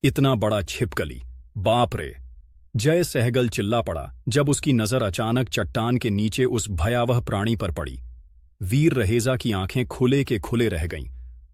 इतना बड़ा छिपकली, बाप रे। जय सहगल चिल्ला पड़ा जब उसकी नजर अचानक चट्टान के नीचे उस भयावह प्राणी पर पड़ी। वीर रहेजा की आंखें खुले के खुले रह गईं।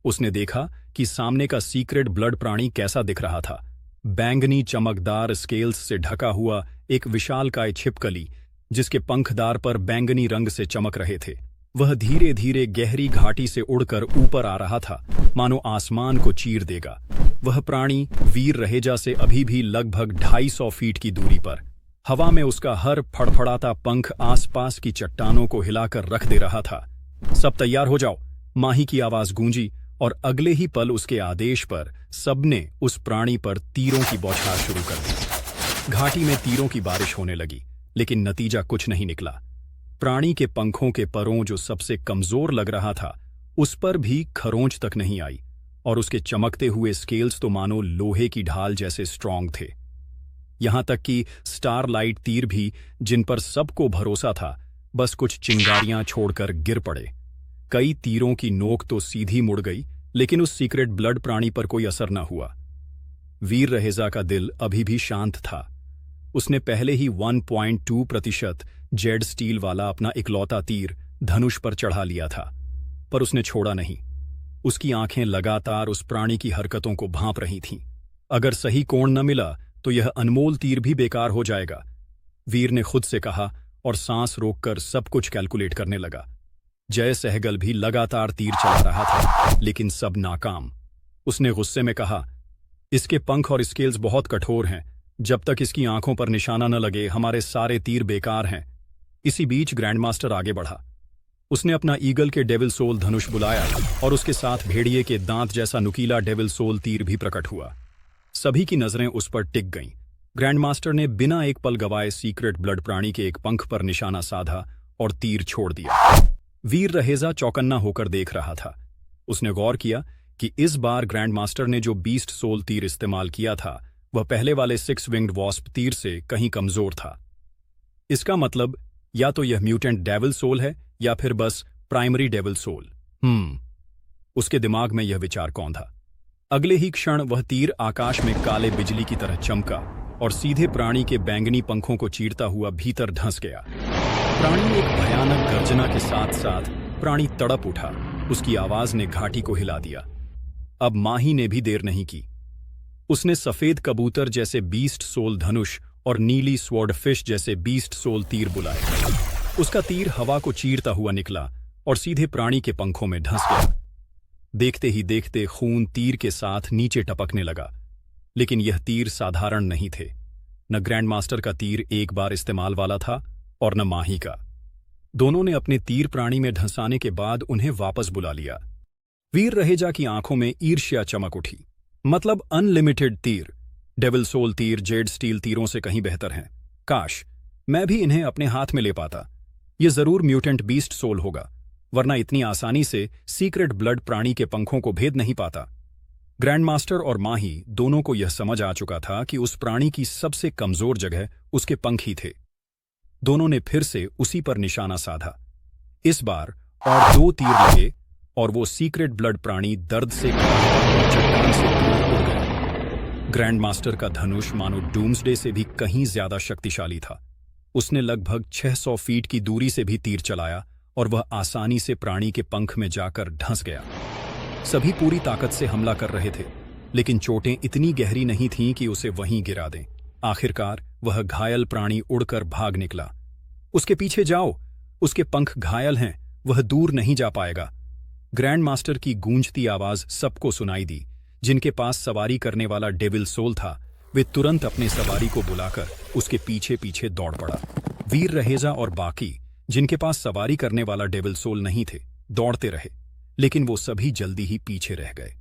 उसने देखा कि सामने का सीक्रेट ब्लड प्राणी कैसा दिख रहा था। बैंगनी चमकदार स्केल्स से ढका हुआ एक विशालकाय छिपकली, जिसके पंखदार पर बैंगनी रंग से चमक रहे थे। वह धीरे धीरे गहरी घाटी से उड़कर ऊपर आ रहा था, मानो आसमान को चीर देगा। वह प्राणी वीर रहेजा से अभी भी लगभग 250 फीट की दूरी पर। हवा में उसका हर फड़फड़ाता पंख आसपास की चट्टानों को हिलाकर रख दे रहा था। सब तैयार हो जाओ, माही की आवाज गूंजी, और अगले ही पल उसके आदेश पर सबने उस प्राणी पर तीरों की बौछार शुरू कर दी। घाटी में तीरों की बारिश होने लगी, लेकिन नतीजा कुछ नहीं निकला। प्राणी के पंखों के परों जो सबसे कमजोर लग रहा था, उस पर भी खरोंच तक नहीं आई, और उसके चमकते हुए स्केल्स तो मानो लोहे की ढाल जैसे स्ट्रांग थे। यहां तक कि स्टारलाइट तीर भी, जिन पर सबको भरोसा था, बस कुछ चिंगारियां छोड़कर गिर पड़े। कई तीरों की नोक तो सीधी मुड़ गई, लेकिन उस सीक्रेट ब्लड प्राणी पर कोई असर न हुआ। वीर रहेजा का दिल अभी भी शांत था। उसने पहले ही 1.2% जेड स्टील वाला अपना इकलौता तीर धनुष पर चढ़ा लिया था, पर उसने छोड़ा नहीं। उसकी आंखें लगातार उस प्राणी की हरकतों को भांप रही थीं। अगर सही कोण न मिला तो यह अनमोल तीर भी बेकार हो जाएगा, वीर ने खुद से कहा, और सांस रोककर सब कुछ कैलकुलेट करने लगा। जय सहगल भी लगातार तीर चला रहा था, लेकिन सब नाकाम। उसने गुस्से में कहा, इसके पंख और स्केल्स बहुत कठोर हैं। जब तक इसकी आंखों पर निशाना न लगे, हमारे सारे तीर बेकार हैं। इसी बीच ग्रैंडमास्टर आगे बढ़ा। उसने अपना ईगल के डेविल सोल धनुष बुलाया, और उसके साथ भेड़िए के दांत जैसा नुकीला डेविल सोल तीर भी प्रकट हुआ। सभी की नजरें उस पर टिक गईं। ग्रैंडमास्टर ने बिना एक पल गवाए सीक्रेट ब्लड प्राणी के एक पंख पर निशाना साधा और तीर छोड़ दिया। वीर रहेजा चौकन्ना होकर देख रहा था। उसने गौर किया कि इस बार ग्रैंडमास्टर ने जो बीस्ट सोल तीर इस्तेमाल किया था, वह पहले वाले 6 विंग्ड वॉस्प तीर से कहीं कमजोर था। इसका मतलब या तो यह म्यूटेंट डेविल सोल है, या फिर बस प्राइमरी डेविल सोल। उसके दिमाग में यह विचार कौन था। अगले ही क्षण वह तीर आकाश में काले बिजली की तरह चमका और सीधे प्राणी के बैंगनी पंखों को चीरता हुआ भीतर धंस गया। प्राणी एक भयानक गर्जना के साथ साथ प्राणी तड़प उठा। उसकी आवाज ने घाटी को हिला दिया। अब माही ने भी देर नहीं की। उसने सफेद कबूतर जैसे बीस्ट सोल धनुष और नीली स्वॉर्डफिश जैसे बीस्ट सोल तीर बुलाए। उसका तीर हवा को चीरता हुआ निकला और सीधे प्राणी के पंखों में धंस गया। देखते ही देखते खून तीर के साथ नीचे टपकने लगा, लेकिन यह तीर साधारण नहीं थे। न ग्रैंडमास्टर का तीर एक बार इस्तेमाल वाला था और न माही का। दोनों ने अपने तीर प्राणी में धंसाने के बाद उन्हें वापस बुला लिया। वीर रहेजा की आंखों में ईर्ष्या चमक उठी। मतलब अनलिमिटेड तीर। डेविल सोल तीर जेड स्टील तीरों से कहीं बेहतर हैं। काश मैं भी इन्हें अपने हाथ में ले पाता। ये जरूर म्यूटेंट बीस्ट सोल होगा, वरना इतनी आसानी से सीक्रेट ब्लड प्राणी के पंखों को भेद नहीं पाता। ग्रैंडमास्टर और माही दोनों को यह समझ आ चुका था कि उस प्राणी की सबसे कमजोर जगह उसके पंख ही थे। दोनों ने फिर से उसी पर निशाना साधा। इस बार और 2 तीर लगे और वो सीक्रेट ब्लड प्राणी दर्द से चट्टान से दूर उड़ गया। ग्रैंडमास्टर का धनुष मानो डूम्सडे से भी कहीं ज्यादा शक्तिशाली था। उसने लगभग 600 फीट की दूरी से भी तीर चलाया और वह आसानी से प्राणी के पंख में जाकर धंस गया। सभी पूरी ताकत से हमला कर रहे थे, लेकिन चोटें इतनी गहरी नहीं थीं कि उसे वहीं गिरा दें। आखिरकार वह घायल प्राणी उड़कर भाग निकला। उसके पीछे जाओ, उसके पंख घायल हैं, वह दूर नहीं जा पाएगा। ग्रैंडमास्टर की गूंजती आवाज सबको सुनाई दी। जिनके पास सवारी करने वाला डेविल सोल था, वे तुरंत अपने सवारी को बुलाकर उसके पीछे पीछे दौड़ पड़ा। वीर रहेजा और बाकी, जिनके पास सवारी करने वाला डेविल सोल नहीं थे, दौड़ते रहे, लेकिन वो सभी जल्दी ही पीछे रह गए।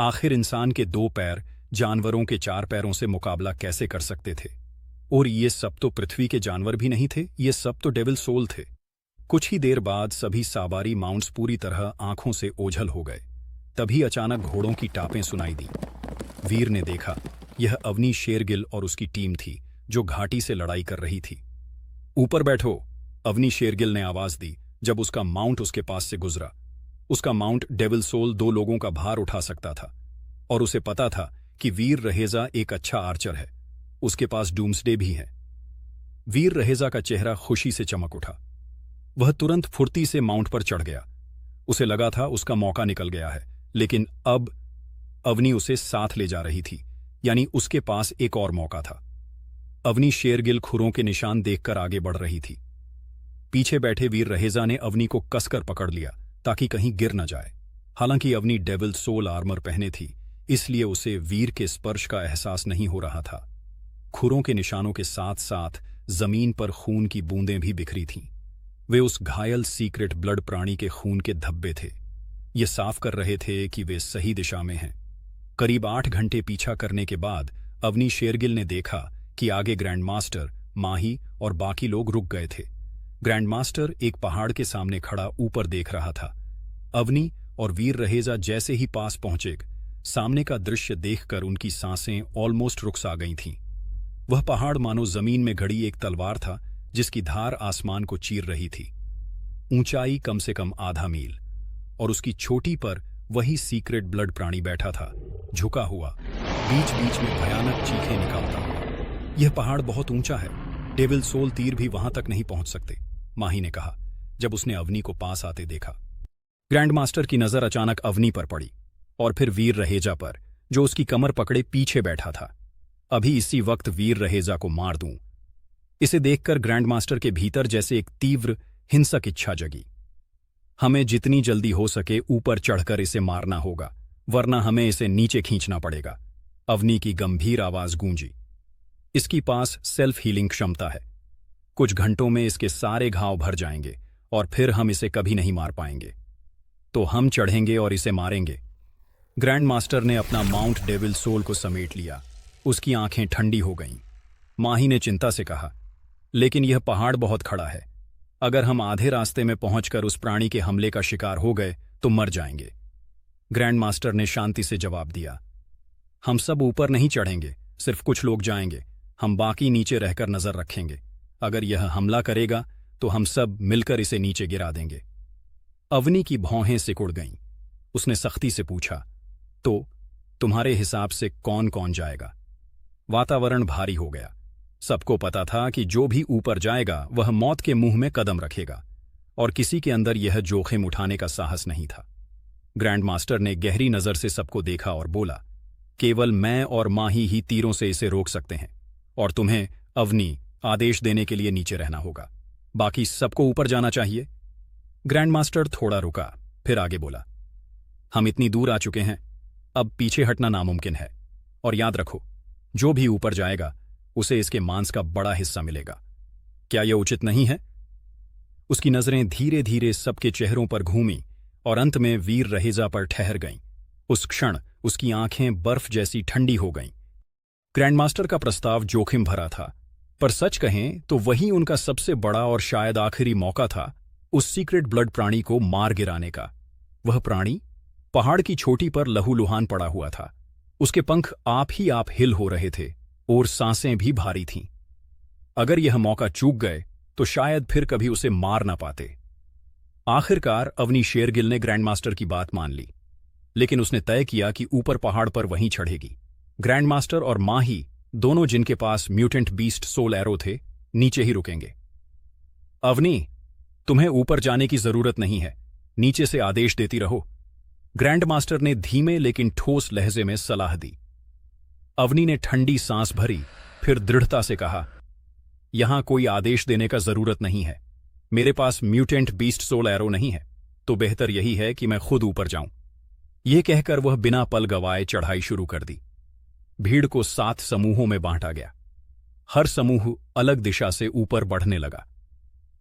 आखिर इंसान के 2 पैर जानवरों के 4 पैरों से मुकाबला कैसे कर सकते थे? और ये सब तो पृथ्वी के जानवर भी नहीं थे, ये सब तो डेविल सोल थे। कुछ ही देर बाद सभी सवारी माउंट्स पूरी तरह आंखों से ओझल हो गए। तभी अचानक घोड़ों की टापें सुनाई दी। वीर ने देखा, यह अवनी शेरगिल और उसकी टीम थी, जो घाटी से लड़ाई कर रही थी। ऊपर बैठो, अवनी शेरगिल ने आवाज दी जब उसका माउंट उसके पास से गुजरा। उसका माउंट डेविल सोल 2 लोगों का भार उठा सकता था, और उसे पता था कि वीर रहेजा एक अच्छा आर्चर है, उसके पास डूम्सडे भी है। वीर रहेजा का चेहरा खुशी से चमक उठा। वह तुरंत फुर्ती से माउंट पर चढ़ गया। उसे लगा था उसका मौका निकल गया है, लेकिन अब अवनी उसे साथ ले जा रही थी, यानी उसके पास एक और मौका था। अवनी शेरगिल खुरों के निशान देखकर आगे बढ़ रही थी। पीछे बैठे वीर रहेजा ने अवनी को कसकर पकड़ लिया ताकि कहीं गिर न जाए। हालांकि अवनी डेविल सोल आर्मर पहने थी, इसलिए उसे वीर के स्पर्श का एहसास नहीं हो रहा था। खुरों के निशानों के साथ साथ जमीन पर खून की बूंदें भी बिखरी थीं। वे उस घायल सीक्रेट ब्लड प्राणी के खून के धब्बे थे। ये साफ कर रहे थे कि वे सही दिशा में हैं। करीब 8 घंटे पीछा करने के बाद अवनी शेरगिल ने देखा कि आगे ग्रैंडमास्टर, माही और बाकी लोग रुक गए थे। ग्रैंडमास्टर एक पहाड़ के सामने खड़ा ऊपर देख रहा था। अवनी और वीर रहेजा जैसे ही पास पहुंचे, सामने का दृश्य देखकर उनकी सांसें ऑलमोस्ट रुकसा गई थीं। वह पहाड़ मानो जमीन में गड़ी एक तलवार था जिसकी धार आसमान को चीर रही थी। ऊंचाई कम से कम आधा मील, और उसकी चोटी पर वही सीक्रेट ब्लड प्राणी बैठा था, झुका हुआ, बीच बीच में भयानक चीखें निकालता हुआ। यह पहाड़ बहुत ऊंचा है, डेविल सोल तीर भी वहां तक नहीं पहुंच सकते, माही ने कहा जब उसने अवनी को पास आते देखा। ग्रैंडमास्टर की नजर अचानक अवनी पर पड़ी और फिर वीर रहेजा पर, जो उसकी कमर पकड़े पीछे बैठा था। अभी इसी वक्त वीर रहेजा को मार दूं। इसे देखकर ग्रैंडमास्टर के भीतर जैसे एक तीव्र हिंसक इच्छा जगी। हमें जितनी जल्दी हो सके ऊपर चढ़कर इसे मारना होगा, वरना हमें इसे नीचे खींचना पड़ेगा। अवनी की गंभीर आवाज गूंजी। इसकी पास सेल्फ हीलिंग क्षमता है। कुछ घंटों में इसके सारे घाव भर जाएंगे और फिर हम इसे कभी नहीं मार पाएंगे। तो हम चढ़ेंगे और इसे मारेंगे। ग्रैंडमास्टर ने अपना माउंट डेविल सोल को समेट लिया। उसकी आंखें ठंडी हो गईं। माही ने चिंता से कहा, लेकिन यह पहाड़ बहुत खड़ा है। अगर हम आधे रास्ते में पहुंचकर उस प्राणी के हमले का शिकार हो गए तो मर जाएंगे। ग्रैंडमास्टर ने शांति से जवाब दिया, हम सब ऊपर नहीं चढ़ेंगे, सिर्फ कुछ लोग जाएंगे। हम बाकी नीचे रहकर नजर रखेंगे। अगर यह हमला करेगा तो हम सब मिलकर इसे नीचे गिरा देंगे। अवनी की भौहें सिकुड़ गईं। उसने सख्ती से पूछा, तो तुम्हारे हिसाब से कौन कौन जाएगा? वातावरण भारी हो गया। सबको पता था कि जो भी ऊपर जाएगा वह मौत के मुंह में कदम रखेगा, और किसी के अंदर यह जोखिम उठाने का साहस नहीं था। ग्रैंडमास्टर ने गहरी नजर से सबको देखा और बोला, केवल मैं और माही ही तीरों से इसे रोक सकते हैं, और तुम्हें अवनी आदेश देने के लिए नीचे रहना होगा। बाकी सबको ऊपर जाना चाहिए। ग्रैंडमास्टर थोड़ा रुका, फिर आगे बोला, हम इतनी दूर आ चुके हैं, अब पीछे हटना नामुमकिन है। और याद रखो, जो भी ऊपर जाएगा उसे इसके मांस का बड़ा हिस्सा मिलेगा। क्या यह उचित नहीं है? उसकी नजरें धीरे धीरे सबके चेहरों पर घूमीं और अंत में वीर रहेजा पर ठहर गईं। उस क्षण उसकी आंखें बर्फ जैसी ठंडी हो गईं। ग्रैंडमास्टर का प्रस्ताव जोखिम भरा था, पर सच कहें तो वही उनका सबसे बड़ा और शायद आखिरी मौका था उस सीक्रेट ब्लड प्राणी को मार गिराने का। वह प्राणी पहाड़ की चोटी पर लहूलुहान पड़ा हुआ था। उसके पंख आप ही आप हिल हो रहे थे और सांसें भी भारी थीं। अगर यह मौका चूक गए तो शायद फिर कभी उसे मार ना पाते। आखिरकार अवनी शेरगिल ने ग्रैंडमास्टर की बात मान ली, लेकिन उसने तय किया कि ऊपर पहाड़ पर वहीं चढ़ेगी। ग्रैंडमास्टर और माही दोनों, जिनके पास म्यूटेंट बीस्ट सोल एरो थे, नीचे ही रुकेंगे। अवनी, तुम्हें ऊपर जाने की जरूरत नहीं है, नीचे से आदेश देती रहो, ग्रैंडमास्टर ने धीमे लेकिन ठोस लहजे में सलाह दी। अवनी ने ठंडी सांस भरी, फिर दृढ़ता से कहा, यहां कोई आदेश देने का जरूरत नहीं है। मेरे पास म्यूटेंट बीस्ट सोल एरो नहीं है, तो बेहतर यही है कि मैं खुद ऊपर जाऊं। यह कहकर वह बिना पल गवाए चढ़ाई शुरू कर दी। भीड़ को 7 समूहों में बांटा गया। हर समूह अलग दिशा से ऊपर बढ़ने लगा।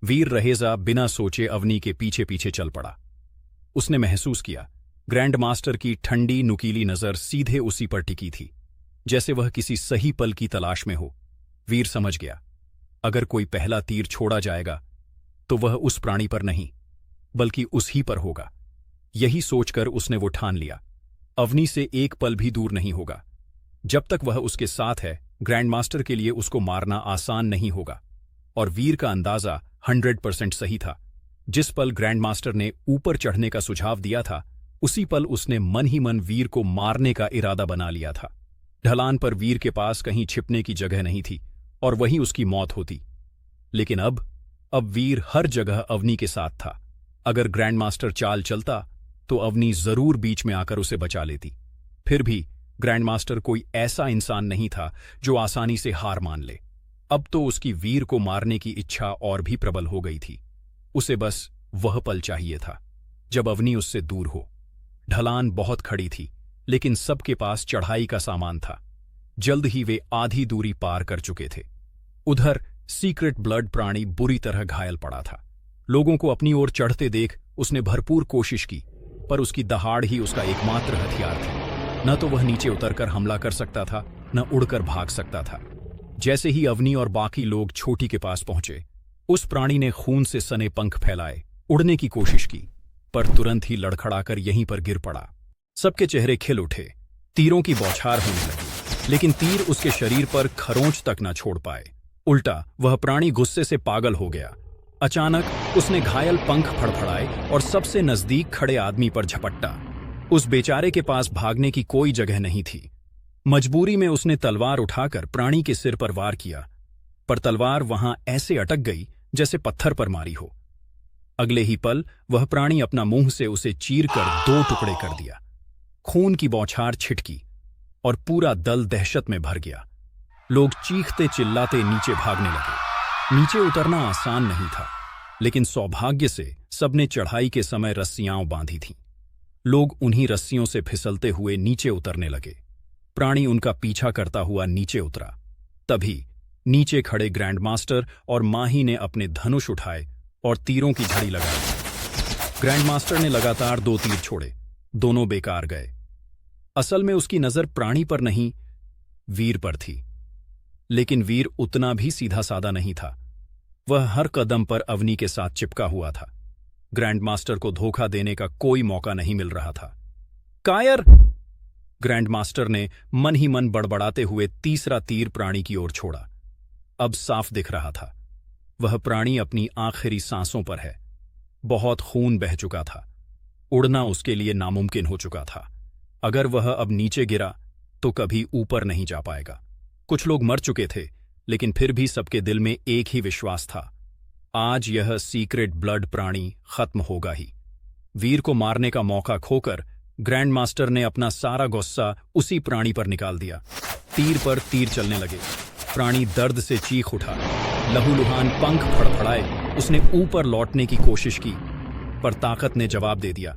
वीर रहेजा बिना सोचे अवनी के पीछे पीछे चल पड़ा। उसने महसूस किया ग्रैंडमास्टर की ठंडी नुकीली नजर सीधे उसी पर टिकी थी, जैसे वह किसी सही पल की तलाश में हो। वीर समझ गया, अगर कोई पहला तीर छोड़ा जाएगा तो वह उस प्राणी पर नहीं, बल्कि उस ही पर होगा। यही सोचकर उसने वो ठान लिया, अवनी से एक पल भी दूर नहीं होगा। जब तक वह उसके साथ है, ग्रैंडमास्टर के लिए उसको मारना आसान नहीं होगा। और वीर का अंदाजा 100% सही था। जिस पल ग्रैंडमास्टर ने ऊपर चढ़ने का सुझाव दिया था, उसी पल उसने मन ही मन वीर को मारने का इरादा बना लिया था। ढलान पर वीर के पास कहीं छिपने की जगह नहीं थी और वहीं उसकी मौत होती। लेकिन अब वीर हर जगह अवनी के साथ था। अगर ग्रैंड मास्टर चाल चलता तो अवनी जरूर बीच में आकर उसे बचा लेती। फिर भी ग्रैंड मास्टर कोई ऐसा इंसान नहीं था जो आसानी से हार मान ले। अब तो उसकी वीर को मारने की इच्छा और भी प्रबल हो गई थी। उसे बस वह पल चाहिए था जब अवनी उससे दूर हो। ढलान बहुत खड़ी थी, लेकिन सबके पास चढ़ाई का सामान था। जल्द ही वे आधी दूरी पार कर चुके थे। उधर सीक्रेट ब्लड प्राणी बुरी तरह घायल पड़ा था। लोगों को अपनी ओर चढ़ते देख उसने भरपूर कोशिश की, पर उसकी दहाड़ ही उसका एकमात्र हथियार थी। न तो वह नीचे उतरकर हमला कर सकता था, न उड़कर भाग सकता था। जैसे ही अवनी और बाकी लोग छोटी के पास पहुंचे, उस प्राणी ने खून से सने पंख फैलाए, उड़ने की कोशिश की, पर तुरंत ही लड़खड़ाकर यहीं पर गिर पड़ा। सबके चेहरे खिल उठे, तीरों की बौछार होने लगी, लेकिन तीर उसके शरीर पर खरोंच तक न छोड़ पाए। उल्टा वह प्राणी गुस्से से पागल हो गया। अचानक उसने घायल पंख फड़फड़ाए और सबसे नजदीक खड़े आदमी पर झपट्टा। उस बेचारे के पास भागने की कोई जगह नहीं थी। मजबूरी में उसने तलवार उठाकर प्राणी के सिर पर वार किया, पर तलवार वहां ऐसे अटक गई जैसे पत्थर पर मारी हो। अगले ही पल वह प्राणी अपना मुंह से उसे चीरकर 2 टुकड़े कर दिया। खून की बौछार छिटकी और पूरा दल दहशत में भर गया। लोग चीखते चिल्लाते नीचे भागने लगे। नीचे उतरना आसान नहीं था, लेकिन सौभाग्य से सबने चढ़ाई के समय रस्सियां बांधी थीं। लोग उन्हीं रस्सियों से फिसलते हुए नीचे उतरने लगे। प्राणी उनका पीछा करता हुआ नीचे उतरा। तभी नीचे खड़े ग्रैंड मास्टर और माही ने अपने धनुष उठाए और तीरों की झड़ी लगाई। ग्रैंड मास्टर ने लगातार 2 तीर छोड़े, दोनों बेकार गए। असल में उसकी नजर प्राणी पर नहीं, वीर पर थी। लेकिन वीर उतना भी सीधा साधा नहीं था। वह हर कदम पर अवनी के साथ चिपका हुआ था। ग्रैंड मास्टर को धोखा देने का कोई मौका नहीं मिल रहा था। कायर! ग्रैंड मास्टर ने मन ही मन बड़बड़ाते हुए तीसरा तीर प्राणी की ओर छोड़ा। अब साफ दिख रहा था, वह प्राणी अपनी आखिरी सांसों पर है। बहुत खून बह चुका था, उड़ना उसके लिए नामुमकिन हो चुका था। अगर वह अब नीचे गिरा तो कभी ऊपर नहीं जा पाएगा। कुछ लोग मर चुके थे, लेकिन फिर भी सबके दिल में एक ही विश्वास था, आज यह सीक्रेट ब्लड प्राणी खत्म होगा ही। वीर को मारने का मौका खोकर ग्रैंड मास्टर ने अपना सारा गुस्सा उसी प्राणी पर निकाल दिया। तीर पर तीर चलने लगे। प्राणी दर्द से चीख उठा, लहूलुहान पंख फड़फड़ाए। उसने ऊपर लौटने की कोशिश की, पर ताकत ने जवाब दे दिया।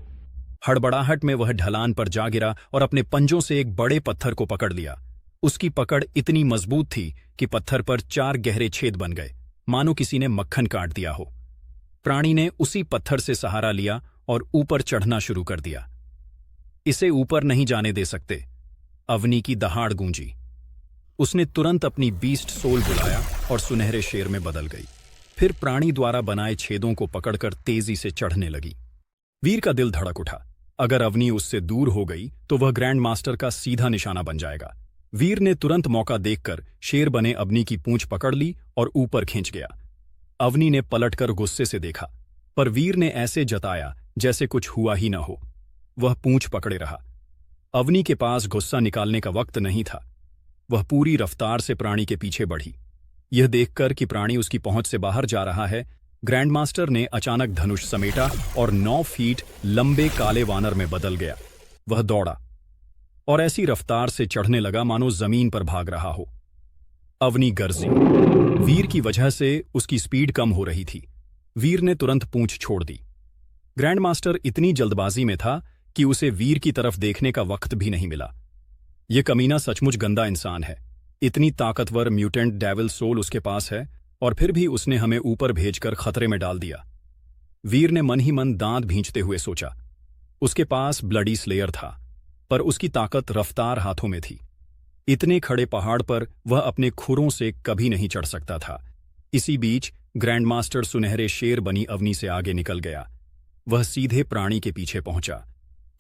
हड़बड़ाहट में वह ढलान पर जा गिरा और अपने पंजों से एक बड़े पत्थर को पकड़ लिया। उसकी पकड़ इतनी मजबूत थी कि पत्थर पर 4 गहरे छेद बन गए, मानो किसी ने मक्खन काट दिया हो। प्राणी ने उसी पत्थर से सहारा लिया और ऊपर चढ़ना शुरू कर दिया। इसे ऊपर नहीं जाने दे सकते। अवनी की दहाड़ गूंजी। उसने तुरंत अपनी बीस्ट सोल बुलाया और सुनहरे शेर में बदल गई। फिर प्राणी द्वारा बनाए छेदों को पकड़कर तेजी से चढ़ने लगी। वीर का दिल धड़क उठा। अगर अवनी उससे दूर हो गई तो वह ग्रैंड मास्टर का सीधा निशाना बन जाएगा। वीर ने तुरंत मौका देखकर शेर बने अवनी की पूंछ पकड़ ली और ऊपर खींच गया। अवनी ने पलटकर गुस्से से देखा, पर वीर ने ऐसे जताया जैसे कुछ हुआ ही न हो। वह पूंछ पकड़े रहा। अवनी के पास गुस्सा निकालने का वक्त नहीं था। वह पूरी रफ्तार से प्राणी के पीछे बढ़ी। यह देखकर कि प्राणी उसकी पहुंच से बाहर जा रहा है, ग्रैंड मास्टर ने अचानक धनुष समेटा और 9 फीट लंबे काले वानर में बदल गया। वह दौड़ा और ऐसी रफ्तार से चढ़ने लगा मानो जमीन पर भाग रहा हो। अवनी गरजी। वीर की वजह से उसकी स्पीड कम हो रही थी। वीर ने तुरंत पूंछ छोड़ दी। ग्रैंड मास्टर इतनी जल्दबाजी में था कि उसे वीर की तरफ देखने का वक्त भी नहीं मिला। यह कमीना सचमुच गंदा इंसान है। इतनी ताकतवर म्यूटेंट डेविल सोल उसके पास है और फिर भी उसने हमें ऊपर भेजकर खतरे में डाल दिया। वीर ने मन ही मन दांत भींचते हुए सोचा। उसके पास ब्लडी स्लेयर था, पर उसकी ताकत रफ्तार हाथों में थी। इतने खड़े पहाड़ पर वह अपने खुरों से कभी नहीं चढ़ सकता था। इसी बीच ग्रैंड मास्टर सुनहरे शेर बनी अवनी से आगे निकल गया। वह सीधे प्राणी के पीछे पहुंचा।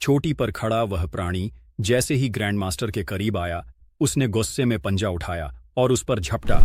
चोटी पर खड़ा वह प्राणी जैसे ही ग्रैंड मास्टर के करीब आया, उसने गुस्से में पंजा उठाया और उस पर झपटा